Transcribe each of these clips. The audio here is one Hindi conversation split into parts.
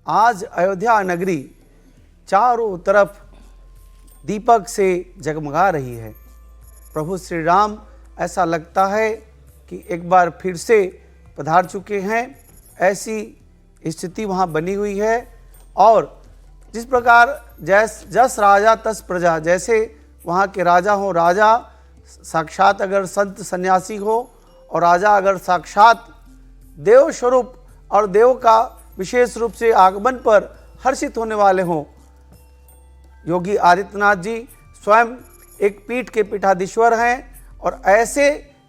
आज अयोध्या नगरी चारों तरफ दीपक से जगमगा रही है। प्रभु श्री राम ऐसा लगता है कि एक बार फिर से पधार चुके हैं, ऐसी स्थिति वहाँ बनी हुई है। और जिस प्रकार जस राजा तस प्रजा, जैसे वहाँ के राजा हो, राजा साक्षात अगर संत सन्यासी हो और राजा अगर साक्षात देव स्वरूप और देव का विशेष रूप से आगमन पर हर्षित होने वाले हों। योगी आदित्यनाथ जी स्वयं एक पीठ के पीठाधीश्वर हैं और ऐसे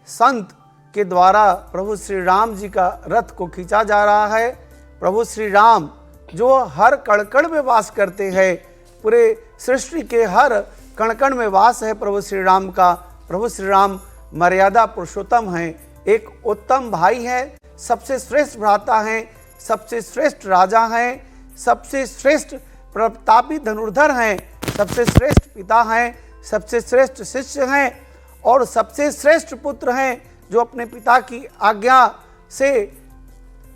संत के द्वारा प्रभु श्री राम जी का रथ को खींचा जा रहा है। प्रभु श्री राम जो हर कण-कण में वास करते हैं, पूरे सृष्टि के हर कण-कण में वास है प्रभु श्री राम का। प्रभु श्री राम मर्यादा पुरुषोत्तम हैं, एक उत्तम भाई हैं, सबसे श्रेष्ठ भ्राता हैं, सबसे श्रेष्ठ राजा हैं, सबसे श्रेष्ठ प्रतापी धनुर्धर हैं, सबसे श्रेष्ठ पिता हैं, सबसे श्रेष्ठ शिष्य हैं और सबसे श्रेष्ठ पुत्र हैं, जो अपने पिता की आज्ञा से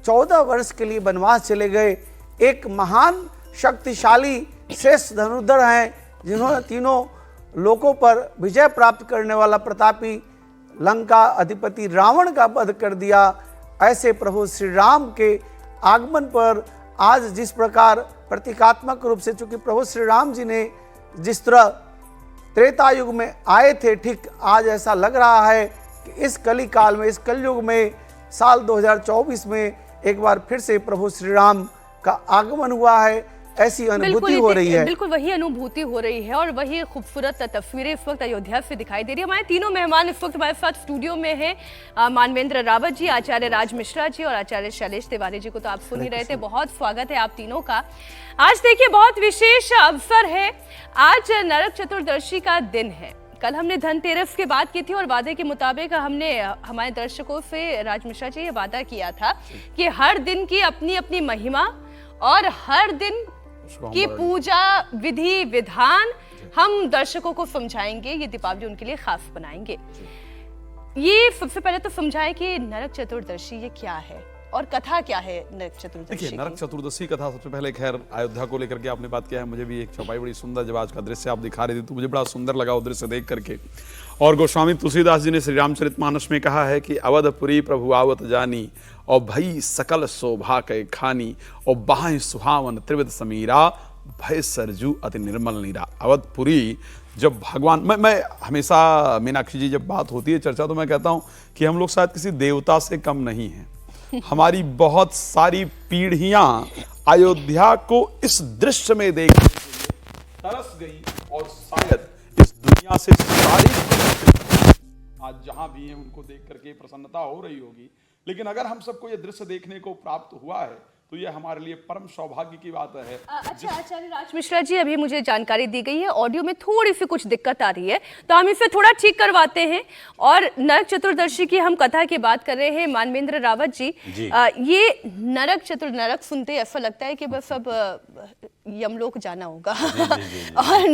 14 वर्ष के लिए वनवास चले गए। एक महान शक्तिशाली श्रेष्ठ धनुर्धर हैं, जिन्होंने तीनों लोकों पर विजय प्राप्त करने वाला प्रतापी लंका अधिपति रावण का वध कर दिया। ऐसे प्रभु श्री राम के आगमन पर आज जिस प्रकार प्रतीकात्मक रूप से, चूंकि प्रभु श्री राम जी ने जिस तरह त्रेता युग में आए थे, ठीक आज ऐसा लग रहा है कि इस कली काल में, इस कलयुग में, साल 2024 में एक बार फिर से प्रभु श्री राम का आगमन हुआ है। ऐसी अनुभूति हो रही है। बिल्कुल वही अनुभूति हो रही है और वही खूबसूरत तस्वीरें इस वक्त अयोध्या से दिखाई दे रही है। हमारे तीनों मेहमान इस वक्त हमारे साथ स्टूडियो में हैं। मानवेंद्र रावत जी, आचार्य राज मिश्रा जी और आचार्य शैलेश तिवारी जी को तो आप सुन ही रहे थे। बहुत स्वागत है आप तीनों का। आज देखिए बहुत विशेष अवसर है, आज नरक चतुर्दशी का दिन है। कल हमने धनतेरस की बात की थी और वादे के मुताबिक हमने हमारे दर्शकों से, राज मिश्रा जी, ये वादा किया था कि हर दिन की अपनी अपनी महिमा और हर दिन की पूजा विधि विधान हम दर्शकों को समझाएंगे, ये दीपावली उनके लिए खास बनाएंगे। ये सबसे पहले तो समझाएं कि नरक चतुर्दशी ये क्या है और कथा क्या है नरक चतुर्दशी। देखिए, नरक चतुर्दशी कथा सबसे पहले खैर अयोध्या को लेकर के आपने बात किया है। मुझे भी एक चौपाई बड़ी सुंदर, जब आज का दृश्य आप दिखा रहे थे तो मुझे बड़ा सुंदर लगा वो दृश्य देख करके। और गोस्वामी तुलसीदास जी ने श्री रामचरितमानस में कहा है कि अवधपुरी प्रभु आवत जानी और भई सकल शोभा के खानी और बाहें सुहावन त्रिविध समीरा भय सरजू अति निर्मल नीरा। अवधपुरी जब भगवान, मैं हमेशा मीनाक्षी जी जब बात होती है चर्चा, तो मैं कहता हूँ कि हम लोग शायद किसी देवता से कम नहीं हैं। हमारी बहुत सारी पीढ़ियां अयोध्या को इस दृश्य में देखने के लिए तरस गई और शायद इस दुनिया से सारी आज जहां भी हैं उनको देख करके प्रसन्नता हो रही होगी। लेकिन अगर हम सबको ये दृश्य देखने को प्राप्त हुआ है तो ये हमारे लिए परम सौभाग्य की बात है। अच्छा आचार्य राज मिश्रा जी, अभी मुझे जानकारी दी गई है ऑडियो में थोड़ी सी कुछ दिक्कत आ रही है, तो हम इसे थोड़ा ठीक करवाते हैं। और नरक चतुर्दशी की हम कथा की बात कर रहे हैं। मानवेंद्र रावत जी, ये नरक सुनते ऐसा लगता है कि बस अब यमलोक जाना होगा और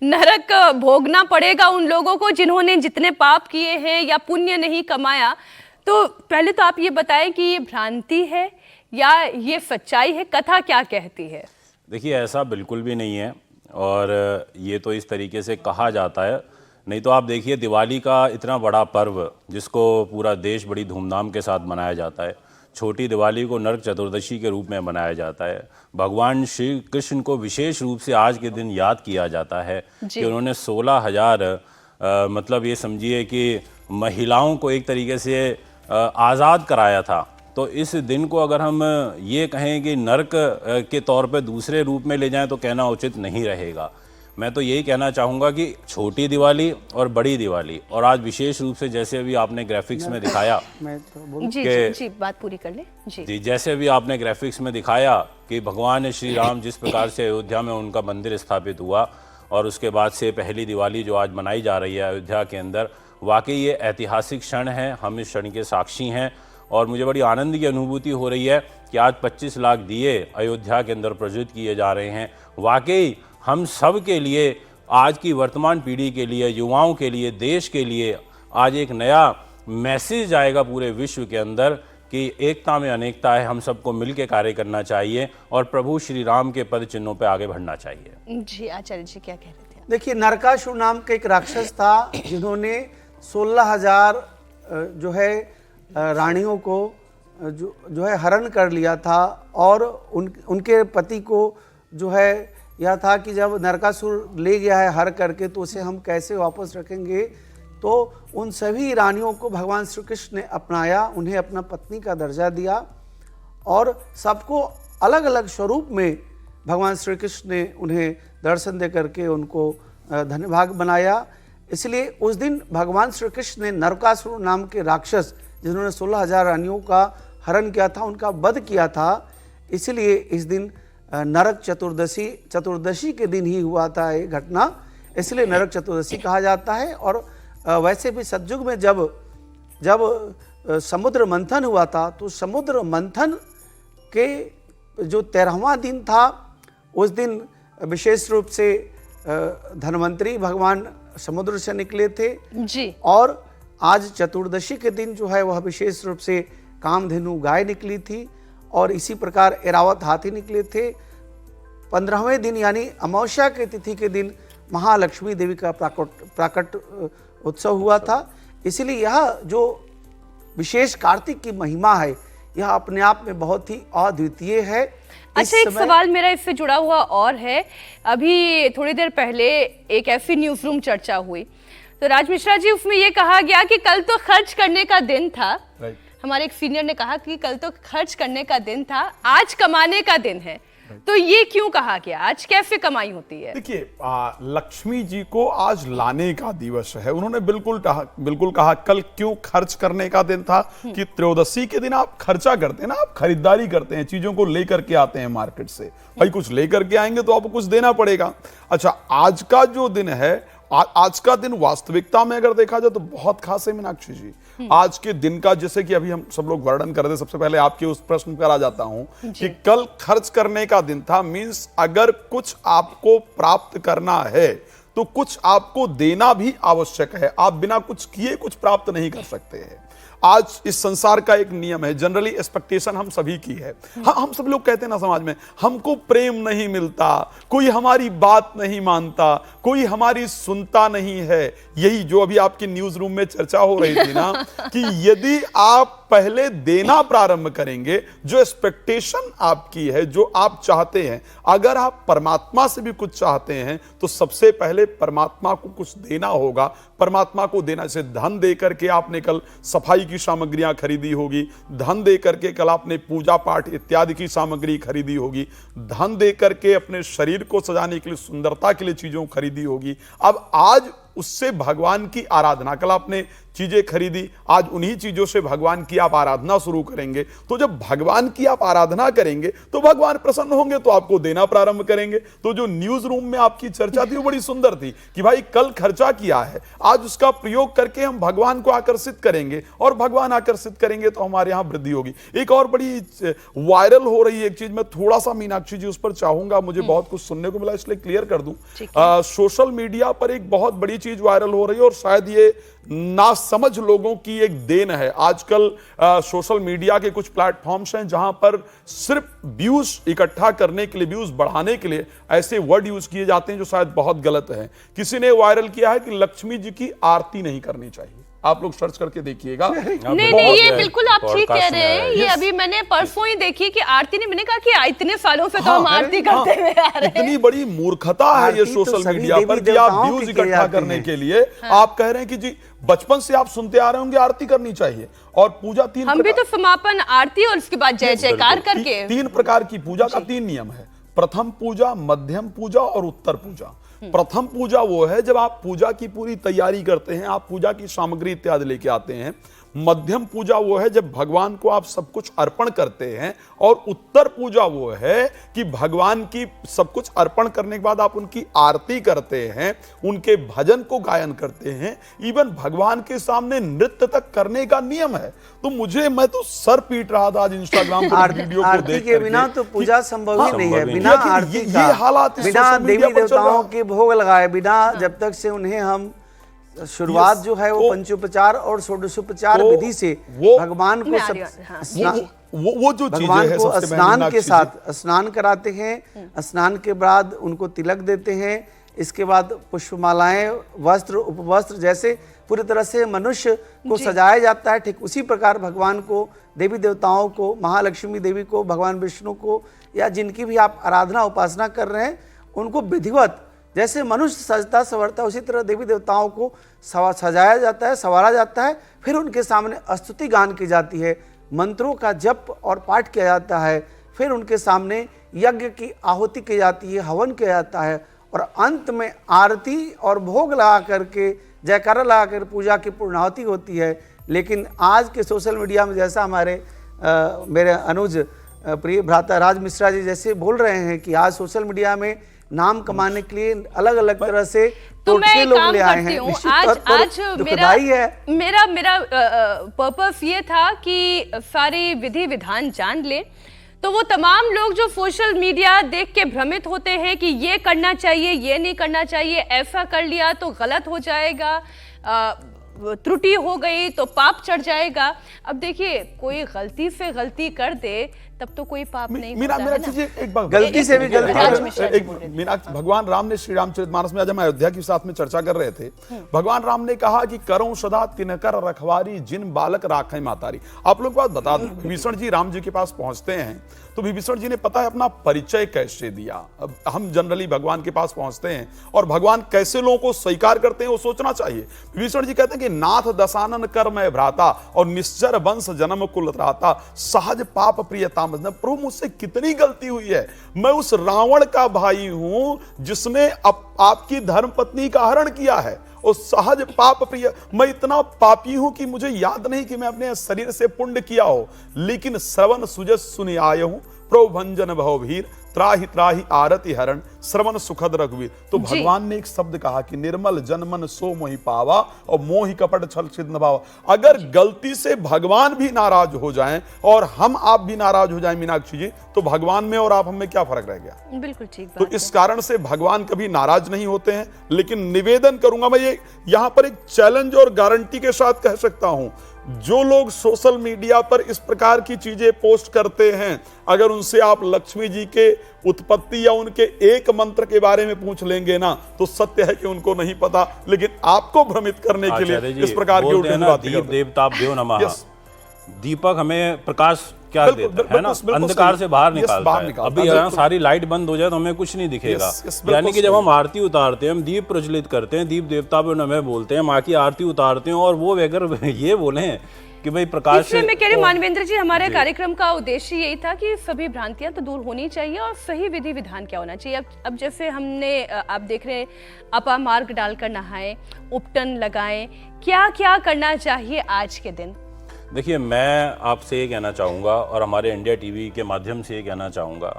नरक भोगना पड़ेगा उन लोगों को जिन्होंने जितने पाप किए हैं या पुण्य नहीं कमाया। तो पहले तो आप ये बताएं कि ये भ्रांति है या ये सच्चाई है, कथा क्या कहती है? देखिए, ऐसा बिल्कुल भी नहीं है और ये तो इस तरीके से कहा जाता है। नहीं तो आप देखिए, दिवाली का इतना बड़ा पर्व जिसको पूरा देश बड़ी धूमधाम के साथ मनाया जाता है, छोटी दिवाली को नरक चतुर्दशी के रूप में मनाया जाता है। भगवान श्री कृष्ण को विशेष रूप से आज के दिन याद किया जाता है कि उन्होंने 16,000 मतलब ये समझिए कि महिलाओं को एक तरीके से आज़ाद कराया था। तो इस दिन को अगर हम ये कहें कि नरक के तौर पे दूसरे रूप में ले जाएं तो कहना उचित नहीं रहेगा। मैं तो यही कहना चाहूँगा कि छोटी दिवाली और बड़ी दिवाली, और आज विशेष रूप से जैसे अभी आपने ग्राफिक्स में दिखाया जी, बात पूरी कर ले जी, जैसे अभी आपने ग्राफिक्स में दिखाया कि भगवान श्री राम जिस प्रकार से अयोध्या में उनका मंदिर स्थापित हुआ और उसके बाद से पहली दिवाली जो आज मनाई जा रही है अयोध्या के अंदर, वाकई ये ऐतिहासिक क्षण है। हम इस क्षण के साक्षी हैं और मुझे बड़ी आनंद की अनुभूति हो रही है कि आज 25 लाख दिए अयोध्या के अंदर प्रज्वलित किए जा रहे हैं। वाकई हम सब के लिए, आज की वर्तमान पीढ़ी के लिए, युवाओं के लिए, देश के लिए आज एक नया मैसेज आएगा पूरे विश्व के अंदर कि एकता में अनेकता है, हम सबको मिल के कार्य करना चाहिए और प्रभु श्री राम के पद चिन्हों पे आगे बढ़ना चाहिए। जी आचार्य जी क्या कह रहे थे? देखिए, नरकासुर नाम का एक राक्षस था जिन्होंने 16,000 जो है रानियों को जो है हरण कर लिया था, और उनके पति को जो है यह था कि जब नरकासुर ले गया है हर करके तो उसे हम कैसे वापस रखेंगे। तो उन सभी रानियों को भगवान श्री कृष्ण ने अपनाया, उन्हें अपना पत्नी का दर्जा दिया और सबको अलग अलग स्वरूप में भगवान श्री कृष्ण ने उन्हें दर्शन दे करके उनको धन्यभाग बनाया। इसलिए उस दिन भगवान श्री कृष्ण ने नरकासुर नाम के राक्षस जिन्होंने 16,000 रानियों का हरण किया था उनका वध किया था। इसलिए इस दिन नरक चतुर्दशी के दिन ही हुआ था ये घटना, इसलिए नरक चतुर्दशी कहा जाता है। और वैसे भी सतयुग में जब समुद्र मंथन हुआ था तो समुद्र मंथन के जो 13वां दिन था उस दिन विशेष रूप से धन्वंतरी भगवान समुद्र से निकले थे जी। और आज चतुर्दशी के दिन जो है वह विशेष रूप से कामधेनु गाय निकली थी और इसी प्रकार एरावत हाथी निकले थे। 15वें दिन यानी अमावस्या की तिथि के दिन महालक्ष्मी देवी का प्राकट उत्सव हुआ था। इसलिए यह जो विशेष कार्तिक की महिमा है यह अपने आप में बहुत ही अद्वितीय है। अच्छा, एक सवाल मेरा इससे जुड़ा हुआ और है, अभी थोड़ी देर पहले एक एफी न्यूज रूम चर्चा हुई तो राज मिश्रा जी उसमें ये कहा गया कि कल तो खर्च करने का दिन था। हमारे एक सीनियर ने कहा कि कल तो खर्च करने का दिन था, आज कमाने का दिन है। तो ये क्यों कहा गया? आज कैसे कमाई होती है? देखिए, लक्ष्मी जी को आज लाने का दिवस है। उन्होंने बिल्कुल कहा कल क्यों खर्च करने का दिन था कि त्रयोदशी के दिन आप खर्चा करते हैं ना, आप खरीदारी करते हैं, चीजों को लेकर के आते हैं मार्केट से। भाई कुछ लेकर के आएंगे तो आपको कुछ देना पड़ेगा। अच्छा, आज का जो दिन है, आज का दिन वास्तविकता में अगर देखा जाए तो बहुत खास है मीनाक्षी जी। आज के दिन का जैसे कि अभी हम सब लोग वर्णन कर रहे थे, सबसे पहले आपके उस प्रश्न पर आ जाता हूं कि कल खर्च करने का दिन था। मींस अगर कुछ आपको प्राप्त करना है तो कुछ आपको देना भी आवश्यक है। आप बिना कुछ किए कुछ प्राप्त नहीं कर सकते हैं। आज इस संसार का एक नियम है, जनरली एक्सपेक्टेशन हम सभी की है। हाँ, हम सब लोग कहते हैं ना समाज में, हमको प्रेम नहीं मिलता, कोई हमारी बात नहीं मानता, कोई हमारी सुनता नहीं है। यही जो अभी आपकी न्यूज रूम में चर्चा हो रही थी ना कि यदि आप पहले देना प्रारंभ करेंगे, जो एक्सपेक्टेशन आपकी है, जो आप चाहते हैं, अगर आप परमात्मा से भी कुछ चाहते हैं तो सबसे पहले परमात्मा को कुछ देना होगा। परमात्मा को देना, जैसे धन दे करके आपने कल सफाई की सामग्रियां खरीदी होगी, धन दे करके कल आपने पूजा पाठ इत्यादि की सामग्री खरीदी होगी, धन दे करके अपने शरीर को सजाने के लिए, सुंदरता के लिए चीजों खरीदी होगी। अब आज उससे भगवान की आराधना, कल आपने चीजें खरीदी, आज उन्हीं चीजों से भगवान की आप आराधना शुरू करेंगे। तो जब भगवान की आप आराधना करेंगे तो भगवान प्रसन्न होंगे तो आपको देना प्रारंभ करेंगे। तो जो न्यूज रूम में आपकी चर्चा थी वो बड़ी सुंदर थी कि भाई कल खर्चा किया है, आज उसका प्रयोग करके हम भगवान को आकर्षित करेंगे और भगवान आकर्षित करेंगे तो हमारे यहां वृद्धि होगी। एक और बड़ी वायरल हो रही है एक चीज, मैं थोड़ा सा मीनाक्षी जी उस पर चाहूंगा, मुझे बहुत कुछ सुनने को मिला इसलिए क्लियर कर दूं। सोशल मीडिया पर एक बहुत बड़ी चीज वायरल हो रही है और शायद ये नासमझ लोगों की एक देन है। आजकल सोशल मीडिया के कुछ प्लेटफॉर्म्स हैं जहां पर सिर्फ व्यूज इकट्ठा करने के लिए, व्यूज बढ़ाने के लिए ऐसे वर्ड यूज किए जाते हैं जो शायद बहुत गलत है। किसी ने वायरल किया है कि लक्ष्मी जी की आरती नहीं करनी चाहिए। आप लोग सर्च करके देखिएगा। नहीं, ये बिल्कुल आप ठीक कह रहे हैं। ये अभी मैंने परसों ही देखी कि आरती नहीं, मैंने कहा कि इतने सालों से तो हम आरती करते हुए आ रहे हैं। इतनी बड़ी मूर्खता है ये सोशल मीडिया पर कि आप व्यूज इकट्ठा करने के लिए आप कह रहे हैं कि जी बचपन से आप सुनते आ रहे होंगे आरती करनी चाहिए। और पूजा तीन, हम भी तो समापन आरती और उसके बाद जय जयकार करके, 3 प्रकार की पूजा का 3 नियम है। प्रथम पूजा, मध्यम पूजा और उत्तर पूजा। प्रथम पूजा वो है जब आप पूजा की पूरी तैयारी करते हैं, आप पूजा की सामग्री इत्यादि लेके आते हैं। मध्यम पूजा वो है जब भगवान को आप सब कुछ अर्पण करते हैं। और उत्तर पूजा वो है कि भगवान की सब कुछ अर्पण करने के बाद आप उनकी आरती करते हैं, उनके भजन को गायन करते हैं, इवन भगवान के सामने नृत्य तक करने का नियम है। तो मैं तो सर पीट रहा था आज इंस्टाग्राम पर वीडियो को देख के बिना तो पूजा संभव ही नहीं है। बिना आरती ये हालात, बिना देवी देवताओं के भोग लगाए, बिना जब तक से उन्हें हम शुरुआत जो है वो पंचोपचार और षोडशोपचार विधि से भगवान को वो जो चीजें भगवान हैं को सबसे स्नान महत्वपूर्ण के चीजें। साथ स्नान कराते हैं। स्नान के बाद उनको तिलक देते हैं। इसके बाद पुष्पमालाएं, वस्त्र, उपवस्त्र, जैसे पूरी तरह से मनुष्य को सजाया जाता है, ठीक उसी प्रकार भगवान को, देवी देवताओं को, महालक्ष्मी देवी को, भगवान विष्णु को, या जिनकी भी आप आराधना उपासना कर रहे हैं, उनको विधिवत जैसे मनुष्य सजता संवरता है उसी तरह देवी देवताओं को सजाया जाता है, संवारा जाता है। फिर उनके सामने स्तुति गान की जाती है, मंत्रों का जप और पाठ किया जाता है। फिर उनके सामने यज्ञ की आहुति की जाती है, हवन किया जाता है, और अंत में आरती और भोग लगा करके, जयकारा लगा कर पूजा की पूर्णाहुति होती है। लेकिन आज के सोशल मीडिया में जैसा हमारे मेरे अनुज प्रिय भ्राता राज मिश्रा जी जैसे बोल रहे हैं कि आज सोशल मीडिया में नाम कमाने के लिए अलग अलग तरह से तो मैं एक लोग काम ले आए करती हैं। हूँ, निश्चित आज तौर पर आज दुखदाई है। मेरा पर्पस ये था कि सारी विधि विधान जान ले, तो वो तमाम लोग जो सोशल मीडिया देख के भ्रमित होते हैं कि ये करना चाहिए, ये नहीं करना चाहिए, ऐसा कर लिया तो गलत हो जाएगा, त्रुटि हो गई तो पाप चढ़ जाएगा। अब देखिए, कोई गलती से गलती कर दे तब तो कोई पाप नहीं होता है मीनाक्षी जी, एक बात गलती से भी गलती मीनाक्षी, भगवान राम ने श्री रामचरितमानस में, आज हम अयोध्या के साथ में चर्चा कर रहे थे, भगवान राम ने कहा कि करो सदा तिनकर रखवारी, जिन बालक राखे मातारी। आप लोग को बात बता दूं, विभीषण जी राम जी के पास पहुंचते हैं तो विभीषण जी ने पता है अपना परिचय कैसे दिया। अब हम जनरली भगवान के पास पहुंचते हैं और भगवान कैसे लोगों को स्वीकार करते हैं वो सोचना चाहिए। विभीषण जी कहते हैं कि नाथ दशानन कर मैं भ्राता और निश्चर वंश जन्म कुल त्राता, सहज पाप प्रियता। प्रभु मुझसे कितनी गलती हुई है, मैं उस रावण का भाई हूं जिसने आपकी धर्मपत्नी का हरण किया है, और सहज पाप प्रिय, मैं इतना पापी हूं कि मुझे याद नहीं कि मैं अपने शरीर से पुण्य किया हो, लेकिन श्रवण सुजस सुनि आय हूं, प्रभु भंजन भवभीर, त्राहि त्राहि आरति हरण, श्रवण सुखद रघुवीर। तो भगवान ने एक शब्द कहा कि निर्मल जनमन सो मोहि पावा, और मोहि कपट छल छिद्र भावा। अगर गलती से भगवान भी नाराज हो जाएं और हम आप भी नाराज हो जाएं मीनाक्षी जी, तो भगवान में और आप हम में क्या फर्क रह गया? बिल्कुल ठीक बात तो इस कारण से भगवान कभी नाराज नहीं होते हैं। लेकिन निवेदन करूंगा मैं, ये यहां पर एक चैलेंज और गारंटी के साथ कह सकता हूं, जो लोग सोशल मीडिया पर इस प्रकार की चीजें पोस्ट करते हैं, अगर उनसे आप लक्ष्मी जी के उत्पत्ति या उनके एक मंत्र के बारे में पूछ लेंगे ना, तो सत्य है कि उनको नहीं पता, लेकिन आपको भ्रमित करने के लिए इस प्रकार की उल्टी बातें दीप देवताभ्यो नमः। दीपक हमें प्रकाश क्या देता है ना, अंधकार से बाहर निकालता है। अभी अगर सारी लाइट बंद हो जाए तो हमें कुछ नहीं दिखेगा। यानी कि जब हम आरती उतारते हैं, हम दीप प्रज्वलित करते हैं, दीप देवता पे नमः बोलते हैं, माँ की आरती उतारते हैं, और वो अगर ये बोले कि भाई प्रकाश से, मैं कह रही मानवेंद्र जी, हमारे कार्यक्रम का उद्देश्य यही था कि सभी भ्रांतियां तो दूर होनी चाहिए और सही विधि विधान क्या होना चाहिए। अब जैसे हमने, आप देख रहे हैं, अपा मार्ग डालकर नहाएं, उपटन लगाएं, क्या क्या करना चाहिए आज के दिन? देखिए, मैं आपसे ये कहना चाहूँगा और हमारे इंडिया टीवी के माध्यम से ये कहना चाहूँगा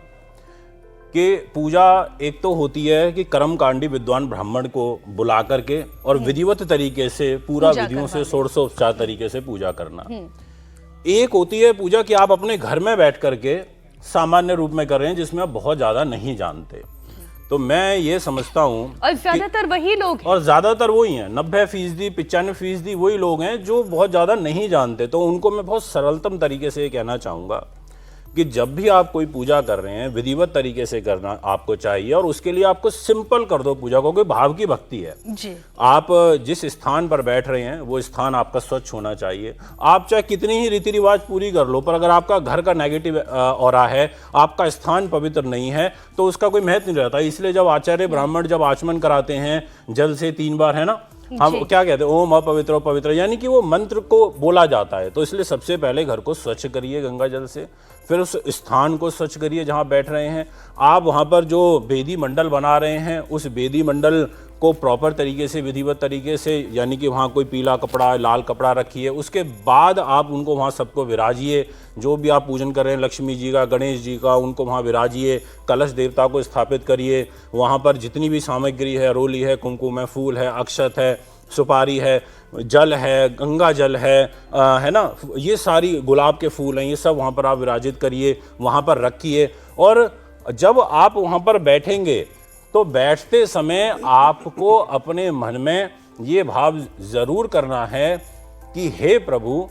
कि पूजा एक तो होती है कि कर्मकांडी विद्वान ब्राह्मण को बुला करके और विधिवत तरीके से पूरा विधियों से षोडशोपचार तरीके से पूजा करना। एक होती है पूजा कि आप अपने घर में बैठ करके सामान्य रूप में कर रहे हैं, जिसमें आप बहुत ज़्यादा नहीं जानते। तो मैं ये समझता हूँ, और ज्यादातर वही लोग हैं, और ज्यादातर वही हैं, 90% 95% वही लोग हैं जो बहुत ज्यादा नहीं जानते। तो उनको मैं बहुत सरलतम तरीके से कहना चाहूँगा कि जब भी आप कोई पूजा कर रहे हैं, विधिवत तरीके से करना आपको चाहिए, और उसके लिए आपको सिंपल कर दो पूजा को, कोई भाव की भक्ति है जी। आप जिस स्थान पर बैठ रहे हैं वो स्थान आपका स्वच्छ होना चाहिए। आप चाहे कितनी ही रीति रिवाज पूरी कर लो, पर अगर आपका घर का नेगेटिव ऑरा है, आपका स्थान पवित्र नहीं है, तो उसका कोई महत्व नहीं रहता। इसलिए जब आचार्य ब्राह्मण जब आचमन कराते हैं जल से 3 बार, है ना, हम क्या कहते हैं, ओम अपवित्र पवित्र, यानी कि वो मंत्र को बोला जाता है। तो इसलिए सबसे पहले घर को स्वच्छ करिए गंगा जल से, फिर उस स्थान को स्वच्छ करिए जहाँ बैठ रहे हैं आप। वहाँ पर जो वेदी मंडल बना रहे हैं, उस वेदी मंडल को प्रॉपर तरीके से, विधिवत तरीके से, यानी कि वहाँ कोई पीला कपड़ा, लाल कपड़ा रखिए। उसके बाद आप उनको वहाँ सबको विराजिए, जो भी आप पूजन कर रहे हैं, लक्ष्मी जी का, गणेश जी का, उनको वहाँ विराजिए। कलश देवता को स्थापित करिए। वहाँ पर जितनी भी सामग्री है, रोली है, कुमकुम है, फूल है, अक्षत है, सुपारी है, जल है, गंगा जल है ना, ये सारी गुलाब के फूल हैं, ये सब वहाँ पर आप विराजित करिए, वहाँ पर रखिए। और जब आप वहाँ पर बैठेंगे तो बैठते समय आपको अपने मन में ये भाव जरूर करना है कि हे प्रभु,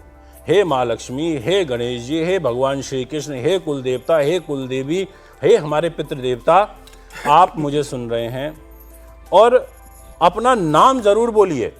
हे माँ लक्ष्मी, हे गणेश जी, हे भगवान श्री कृष्ण, हे कुल देवता, हे कुल देवी, हे हमारे पितृ देवता, आप मुझे सुन रहे हैं। और अपना नाम जरूर बोलिए।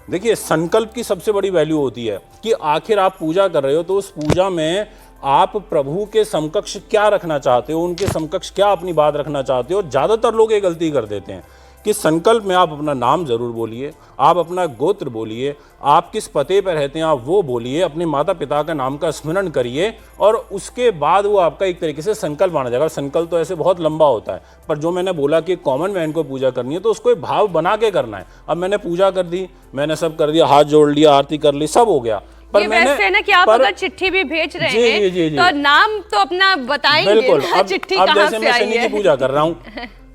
देखिए, संकल्प की सबसे बड़ी वैल्यू होती है कि आखिर आप पूजा कर रहे हो तो उस पूजा में आप प्रभु के समकक्ष क्या रखना चाहते हो, उनके समकक्ष क्या अपनी बात रखना चाहते हो। ज़्यादातर लोग ये गलती कर देते हैं कि संकल्प में आप अपना नाम जरूर बोलिए, आप अपना गोत्र बोलिए, आप किस पते पर रहते हैं आप वो बोलिए, अपने माता पिता का नाम का स्मरण करिए और उसके बाद वो आपका एक तरीके से संकल्प माना जाएगा। संकल्प तो ऐसे बहुत लंबा होता है, पर जो मैंने बोला कि कॉमन मैन को पूजा करनी है तो उसको एक भाव बना के करना है। अब मैंने पूजा कर दी, मैंने सब कर दिया, हाथ जोड़ लिया, आरती कर ली, सब हो गया, पर ये वैसे है ना कि आप अगर चिट्ठी भी भेज रहे हैं जी। तो नाम तो अपना बताएंगे। बिल्कुल। चिट्ठी अब कहाँ जैसे से मैं आई शनि है? की पूजा कर रहा हूँ,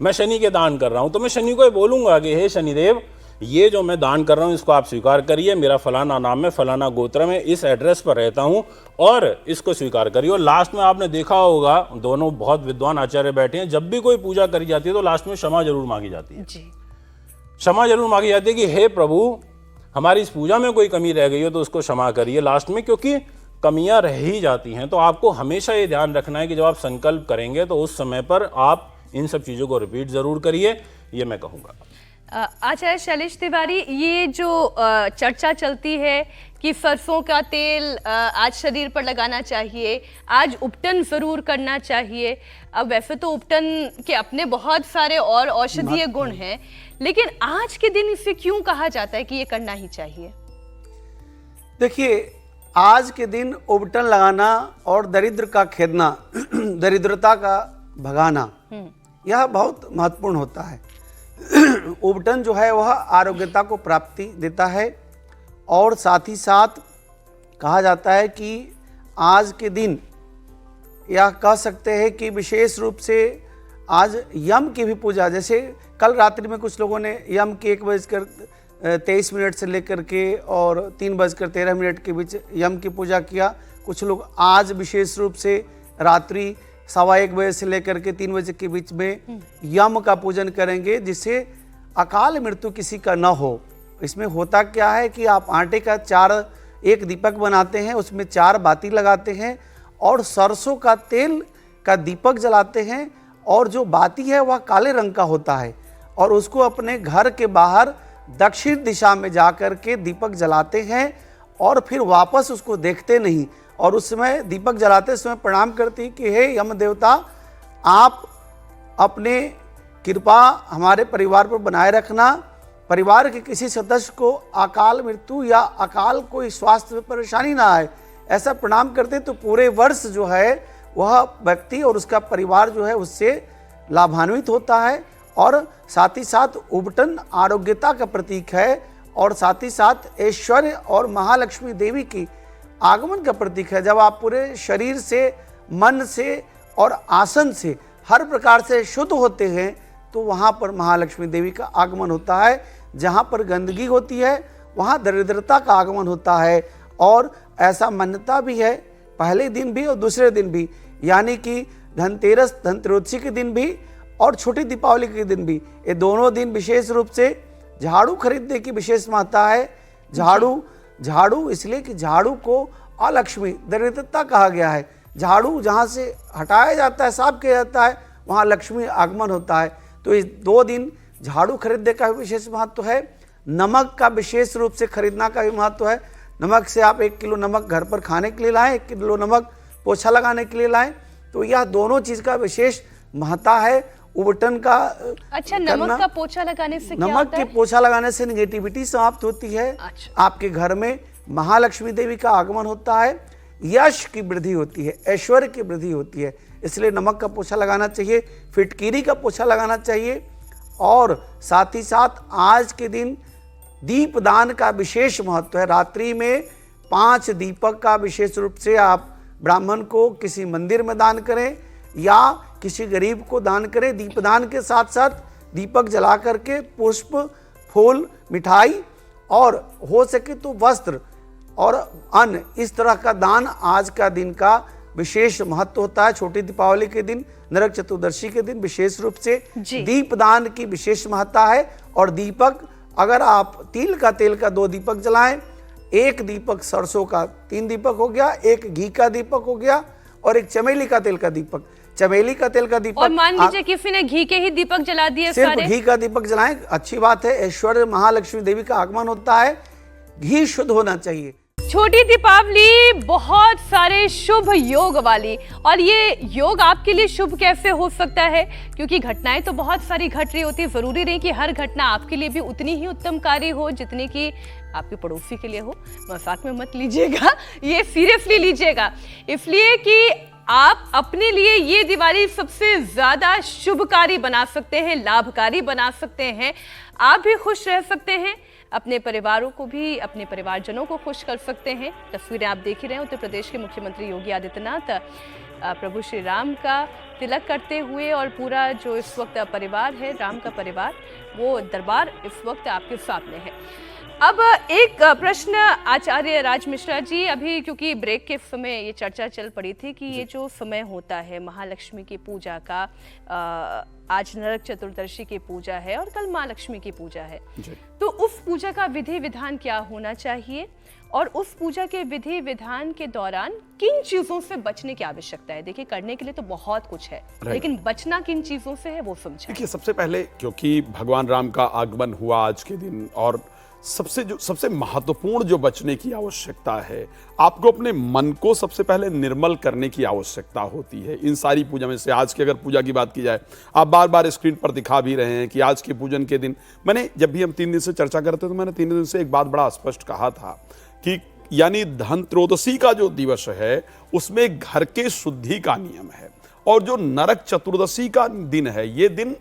मैं शनि के दान कर रहा हूँ, तो मैं शनि को ये बोलूंगा कि हे शनिदेव, ये जो मैं दान कर रहा हूँ इसको आप स्वीकार करिए। मेरा फलाना नाम है, फलाना गोत्र में, इस एड्रेस पर रहता हूँ और इसको स्वीकार करिए। और लास्ट में आपने देखा होगा, दोनों बहुत विद्वान आचार्य बैठे हैं, जब भी कोई पूजा करी जाती है तो लास्ट में क्षमा जरूर मांगी जाती है। जी। क्षमा जरूर मांगी जाती है कि हे प्रभु, हमारी इस पूजा में कोई कमी रह गई हो तो उसको क्षमा करिए लास्ट में, क्योंकि कमियां रह ही जाती हैं। तो आपको हमेशा ये ध्यान रखना है कि जब आप संकल्प करेंगे तो उस समय पर आप इन सब चीज़ों को रिपीट ज़रूर करिए, ये मैं कहूँगा। आचार्य शैलेश तिवारी, ये जो चर्चा चलती है कि सरसों का तेल आज शरीर पर लगाना चाहिए, आज उपटन जरूर करना चाहिए। अब वैसे तो उपटन के अपने बहुत सारे और औषधीय गुण हैं, लेकिन आज के दिन इसे क्यों कहा जाता है कि ये करना ही चाहिए? देखिए, आज के दिन उपटन लगाना और दरिद्र का खेदना, दरिद्रता का भगाना, यह बहुत महत्वपूर्ण होता है। उपटन जो है वह आरोग्यता को प्राप्ति देता है और साथ ही साथ कहा जाता है कि आज के दिन या कह सकते हैं कि विशेष रूप से आज यम की भी पूजा, जैसे कल रात्रि में कुछ लोगों ने यम की 1:23 से लेकर के और 3:13 के बीच यम की पूजा किया। कुछ लोग आज विशेष रूप से रात्रि 1:15 बजे से लेकर के 3 बजे के बीच में यम का पूजन करेंगे, जिससे अकाल मृत्यु किसी का न हो। इसमें होता क्या है कि आप आटे का एक दीपक बनाते हैं, उसमें 4 बाती लगाते हैं और सरसों का तेल का दीपक जलाते हैं और जो बाती है वह काले रंग का होता है और उसको अपने घर के बाहर दक्षिण दिशा में जाकर के दीपक जलाते हैं और फिर वापस उसको देखते नहीं और उस समय दीपक जलाते समय प्रणाम करती हैं कि हे यम देवता, आप अपने कृपा हमारे परिवार पर बनाए रखना, परिवार के किसी सदस्य को अकाल मृत्यु या अकाल कोई स्वास्थ्य में परेशानी ना आए, ऐसा प्रणाम करते तो पूरे वर्ष जो है वह व्यक्ति और उसका परिवार जो है उससे लाभान्वित होता है। और साथ ही साथ उपटन आरोग्यता का प्रतीक है और साथ ही साथ ऐश्वर्य और महालक्ष्मी देवी की आगमन का प्रतीक है। जब आप पूरे शरीर से, मन से और आसन से हर प्रकार से शुद्ध होते हैं तो वहाँ पर महालक्ष्मी देवी का आगमन होता है। जहाँ पर गंदगी होती है वहाँ दरिद्रता का आगमन होता है और ऐसा मान्यता भी है, पहले दिन भी और दूसरे दिन भी, यानी कि धनतेरस, धनत्रयोदशी के दिन भी और छोटी दीपावली के दिन भी, ये दोनों दिन विशेष रूप से झाड़ू खरीदने की विशेष महत्ता है। झाड़ू इसलिए कि झाड़ू को अलक्ष्मी, दरिद्रता कहा गया है। झाड़ू जहाँ से हटाया जाता है, साफ किया जाता है, वहाँ लक्ष्मी आगमन होता है। तो इस 2 दिन झाड़ू खरीदने का भी विशेष महत्व है। नमक का विशेष रूप से खरीदना का भी महत्व है। नमक से आप 1 किलो नमक घर पर खाने के लिए लाएं, 1 किलो नमक पोछा लगाने के लिए लाएं, तो यह दोनों चीज़ का विशेष महत्ता है। उपटन का अच्छा, नमक का पोछा लगाने से क्या नमक होता के है? पोछा लगाने से नेगेटिविटी समाप्त होती है। अच्छा। आपके घर में महालक्ष्मी देवी का आगमन होता है, यश की वृद्धि होती है, ऐश्वर्य की वृद्धि होती है, इसलिए नमक का पोछा लगाना चाहिए, फिटकीरी का पोछा लगाना चाहिए। और साथ ही साथ आज के दिन दीपदान का विशेष महत्व है। रात्रि में 5 दीपक का विशेष रूप से आप ब्राह्मण को किसी मंदिर में दान करें या किसी गरीब को दान करें। दीपदान के साथ साथ दीपक जला करके पुष्प, फूल, मिठाई और हो सके तो वस्त्र और अन्न, इस तरह का दान आज का दिन का विशेष महत्व होता है। छोटी दीपावली के दिन, नरक चतुर्दशी के दिन विशेष रूप से दीपदान की विशेष महत्ता है और दीपक अगर आप तिल का तेल का 2 दीपक जलाएं, 1 दीपक सरसों का 3 दीपक हो गया, 1 घी का दीपक हो गया और 1 चमेली का तेल का दीपक। चमेली का तेल का दीपक, और मान लीजिए किसी ने घी के ही दीपक जला दिए, सिर्फ सारे घी का दीपक जलाएं, अच्छी बात है। ऐश्वर्य महालक्ष्मी देवी का आगमन होता है, घी शुद्ध होना चाहिए। छोटी दीपावली बहुत सारे शुभ योग वाली, और ये योग आपके लिए शुभ कैसे हो सकता है? क्योंकि घटनाएं तो बहुत सारी घट रही होती है, जरूरी नहीं कि हर घटना आपके लिए भी उतनी ही उत्तमकारी हो जितनी कि आपके पड़ोसी के लिए हो। मजाक में मत लीजिएगा, ये सीरियसली लीजिएगा, इसलिए कि आप अपने लिए ये दिवाली सबसे ज्यादा शुभकारी बना सकते हैं, लाभकारी बना सकते हैं। आप भी खुश रह सकते हैं, अपने परिवारों को भी, अपने परिवारजनों को खुश कर सकते हैं। तस्वीरें आप देख ही रहे हैं, उत्तर प्रदेश के मुख्यमंत्री योगी आदित्यनाथ प्रभु श्री राम का तिलक करते हुए, और पूरा जो इस वक्त परिवार है, राम का परिवार, वो दरबार इस वक्त आपके सामने है। अब एक प्रश्न आचार्य राज मिश्रा जी, अभी क्योंकि ब्रेक के समय ये चर्चा चल पड़ी थी कि ये जो समय होता है महालक्ष्मी की पूजा का, आज नरक चतुर्दशी की पूजा है और कल माँ लक्ष्मी की पूजा है, तो उस पूजा का विधि विधान क्या होना चाहिए और उस पूजा के विधि विधान के दौरान किन चीजों से बचने की आवश्यकता है? देखिए, करने के लिए तो बहुत कुछ है, लेकिन बचना किन चीजों से है वो समझें। देखिए, सबसे पहले क्योंकि भगवान राम का आगमन हुआ आज के दिन, और सबसे महत्वपूर्ण जो बचने की आवश्यकता है, आपको अपने मन को सबसे पहले निर्मल करने की आवश्यकता होती है। इन सारी पूजा में से आज की अगर पूजा की बात की जाए, आप बार बार स्क्रीन पर दिखा भी रहे हैं कि आज के पूजन के दिन, मैंने जब भी हम 3 दिन से चर्चा करते तो मैंने 3 दिन से एक बात बड़ा स्पष्ट कहा था कि यानी धनत्रयोदशी का जो दिवस है उसमें घर के शुद्धि का नियम है, और जो नरक चतुर्दशी का दिन है, ये दिन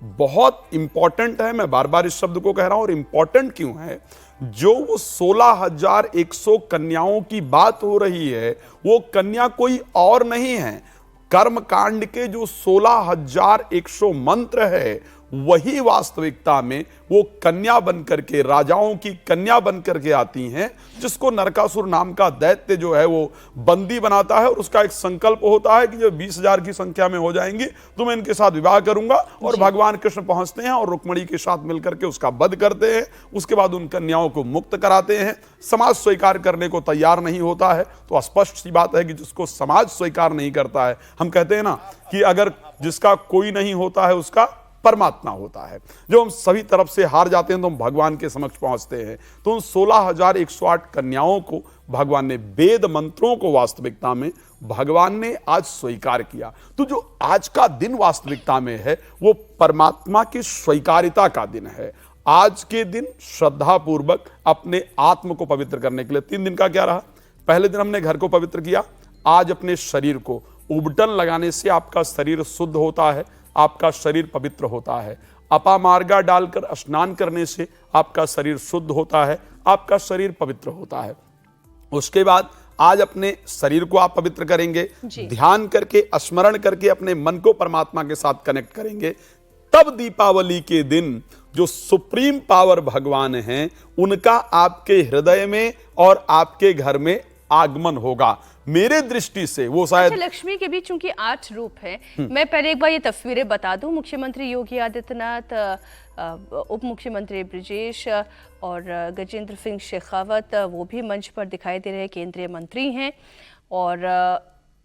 बहुत इंपॉर्टेंट है। मैं बार बार इस शब्द को कह रहा हूं, और इंपॉर्टेंट क्यों है? जो वो 16,100 कन्याओं की बात हो रही है, वो कन्या कोई और नहीं है, कर्म कांड के जो 16,100 मंत्र है, वही वास्तविकता में वो कन्या बनकर के, राजाओं की कन्या बनकर के आती हैं, जिसको नरकासुर नाम का दैत्य जो है वो बंदी बनाता है, और उसका एक संकल्प होता है कि जब 20,000 की संख्या में हो जाएंगी तो मैं इनके साथ विवाह करूंगा। और भगवान कृष्ण पहुंचते हैं और रुक्मिणी के साथ मिलकर के उसका वध करते हैं। उसके बाद उन कन्याओं को मुक्त कराते हैं। समाज स्वीकार करने को तैयार नहीं होता है, तो स्पष्ट सी बात है कि जिसको समाज स्वीकार नहीं करता है, हम कहते हैं ना कि अगर जिसका कोई नहीं होता है उसका परमात्मा होता है। जब हम सभी तरफ से हार जाते हैं तो हम भगवान के समक्ष पहुंचते हैं। तो उन 16,108 कन्याओं को भगवान ने, वेद मंत्रों को वास्तविकता में भगवान ने आज स्वीकार किया। तो जो आज का दिन वास्तविकता में है वो परमात्मा की स्वीकारिता का दिन है। आज के दिन श्रद्धा पूर्वक अपने आत्म को पवित्र करने के लिए 3 दिन का क्या रहा? पहले दिन हमने घर को पवित्र किया। आज अपने शरीर को, उबटन लगाने से आपका शरीर शुद्ध होता है, आपका शरीर पवित्र होता है। अपामार्गा डालकर स्नान करने से आपका शरीर शुद्ध होता है, आपका शरीर पवित्र होता है। उसके बाद आज अपने शरीर को आप पवित्र करेंगे, ध्यान करके, स्मरण करके अपने मन को परमात्मा के साथ कनेक्ट करेंगे। तब दीपावली के दिन जो सुप्रीम पावर भगवान हैं, उनका आपके हृदय में और आपके घर में आगमन होगा। मेरे दृष्टि से वो शायद लक्ष्मी के भी चूंकि 8 रूप है। मैं पहले एक बार ये तस्वीरें बता दूं। मुख्यमंत्री योगी आदित्यनाथ, उप मुख्यमंत्री ब्रिजेश और गजेंद्र सिंह शेखावत, वो भी मंच पर दिखाई दे रहे हैं, केंद्रीय मंत्री हैं। और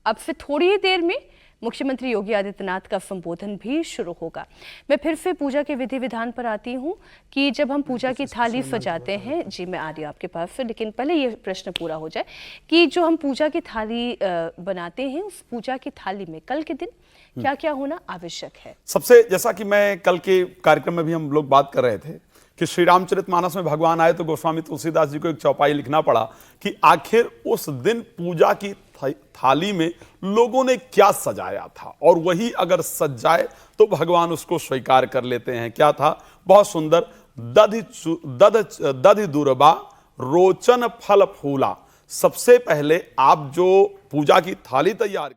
अब से थोड़ी ही देर में मुख्यमंत्री योगी आदित्यनाथ का संबोधन भी शुरू होगा। मैं फिर से पूजा के विधि विधान पर आती हूँ कि जब हम पूजा की थाली सजाते हैं, जी मैं आ रही हूँ आपके पास से, लेकिन पहले ये प्रश्न पूरा हो जाए कि जो हम पूजा की थाली बनाते हैं, उस पूजा की थाली में कल के दिन क्या क्या होना आवश्यक है? सबसे, जैसा कि मैं कल के कार्यक्रम में भी हम लोग बात कर रहे थे कि श्री रामचरितमानस में भगवान आए तो गोस्वामी तुलसीदास जी को एक चौपाई लिखना पड़ा कि आखिर उस दिन पूजा की थाली में लोगों ने क्या सजाया था, और वही अगर सज जाए तो भगवान उसको स्वीकार कर लेते हैं। क्या था? बहुत सुंदर, दधि दुर्बा रोचन फल फूला। सबसे पहले आप जो पूजा की थाली तैयार